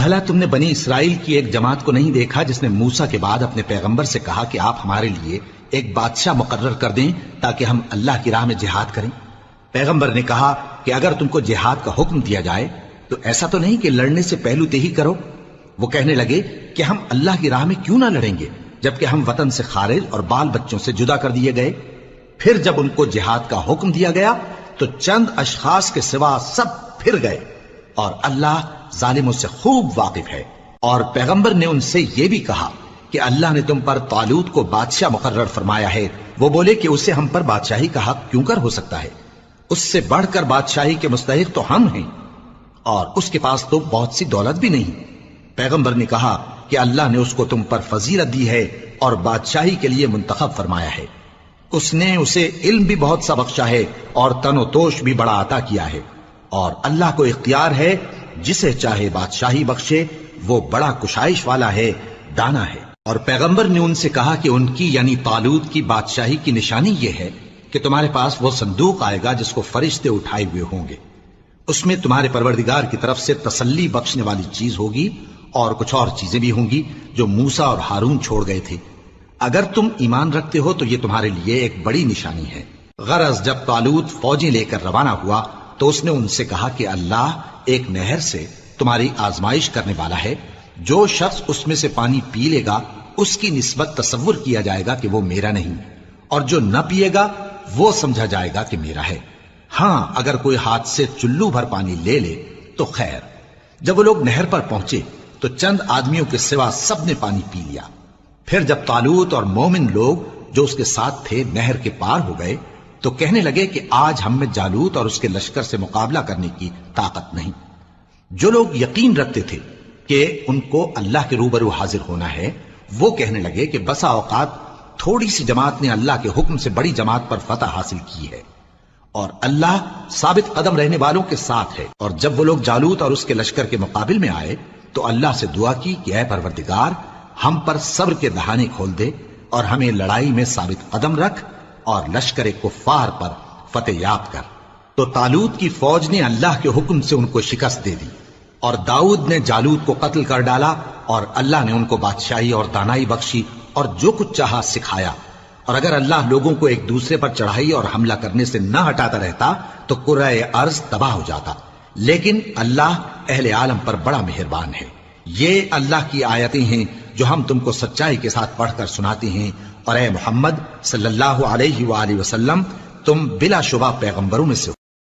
بھلا تم نے بنی اسرائیل کی ایک جماعت کو نہیں دیکھا جس نے موسیٰ کے بعد اپنے پیغمبر سے کہا کہ آپ ہمارے لیے ایک بادشاہ مقرر کر دیں تاکہ ہم اللہ کی راہ میں جہاد کریں؟ پیغمبر نے کہا کہ اگر تم کو جہاد کا حکم دیا جائے تو ایسا تو نہیں کہ لڑنے سے پہلو ہی کرو۔ وہ کہنے لگے کہ ہم اللہ کی راہ میں کیوں نہ لڑیں گے جبکہ ہم وطن سے خارج اور بال بچوں سے جدا کر دیے گئے۔ پھر جب ان کو جہاد کا حکم دیا گیا تو چند اشخاص کے سوا سب پھر گئے، اور اللہ ظالموں سے خوب واقف ہے۔ اور پیغمبر نے ان سے یہ بھی کہا کہ اللہ نے تم پر طالوت کو بادشاہ مقرر فرمایا ہے۔ وہ بولے کہ اسے ہم پر بادشاہی کا حق کیوں کر ہو سکتا ہے؟ اس سے بڑھ کر بادشاہی کے مستحق تو ہم ہیں، اور اس کے پاس تو بہت سی دولت بھی نہیں۔ پیغمبر نے کہا کہ اللہ نے اس کو تم پر فضیلت دی ہے اور بادشاہی کے لیے منتخب فرمایا ہے۔ اس نے اسے علم بھی بہت سا بخشا ہے اور تن و توش بھی بڑا عطا کیا ہے، اور اللہ کو اختیار ہے جسے چاہے بادشاہی بخشے، وہ بڑا کشائش والا ہے، دانا ہے۔ اور پیغمبر نے ان سے کہا کہ ان کی یعنی طالوت کی بادشاہی کی نشانی یہ ہے کہ تمہارے پاس وہ صندوق آئے گا جس کو فرشتے اٹھائے ہوئے ہوں گے۔ اس میں تمہارے پروردگار کی طرف سے تسلی بخشنے والی چیز ہوگی، اور کچھ اور چیزیں بھی ہوں گی جو موسیٰ اور ہارون چھوڑ گئے تھے۔ اگر تم ایمان رکھتے ہو تو یہ تمہارے لیے ایک بڑی نشانی ہے۔ غرض جب طالوت فوجیں لے کر روانہ ہوا تو اس نے ان سے کہا کہ اللہ ایک نہر سے تمہاری آزمائش کرنے والا ہے، جو شخص اس میں سے پانی پی لے گا اس کی نسبت تصور کیا جائے گا کہ وہ میرا نہیں، اور جو نہ پیے گا وہ سمجھا جائے گا کہ میرا ہے۔ ہاں اگر کوئی ہاتھ سے چلو بھر پانی لے لے تو خیر۔ جب وہ لوگ نہر پر پہنچے تو چند آدمیوں کے سوا سب نے پانی پی لیا۔ پھر جب طالوت اور مومن لوگ جو اس کے ساتھ تھے نہر کے پار ہو گئے تو کہنے لگے کہ آج ہم میں جالوت اور اس کے لشکر سے مقابلہ کرنے کی طاقت نہیں۔ جو لوگ یقین رکھتے تھے کہ ان کو اللہ کے روبرو حاضر ہونا ہے، وہ کہنے لگے کہ بسا اوقات تھوڑی سی جماعت نے اللہ کے حکم سے بڑی جماعت پر فتح حاصل کی ہے، اور اللہ ثابت قدم رہنے والوں کے ساتھ ہے۔ اور جب وہ لوگ جالوت اور اس کے لشکر کے مقابل میں آئے تو اللہ سے دعا کی کہ اے پروردگار، ہم پر صبر کے دہانے کھول دے اور ہمیں لڑائی میں ثابت قدم رکھ اور لشکر کفار پر فتح یاب کر۔ تو طالوت کی فوج نے اللہ کے حکم سے ان کو شکست دے دی، اور داؤد نے جالوت کو قتل کر ڈالا، اور اللہ نے ان کو بادشاہی اور دانائی بخشی اور جو کچھ چاہا سکھایا۔ اور اگر اللہ لوگوں کو ایک دوسرے پر چڑھائی اور حملہ کرنے سے نہ ہٹاتا رہتا تو کرۂ ارض تباہ ہو جاتا، لیکن اللہ اہل عالم پر بڑا مہربان ہے۔ یہ اللہ کی آیتیں ہیں جو ہم تم کو سچائی کے ساتھ پڑھ کر سناتے ہیں، اور اے محمد صلی اللہ علیہ وآلہ وسلم، تم بلا شبہ پیغمبروں میں سے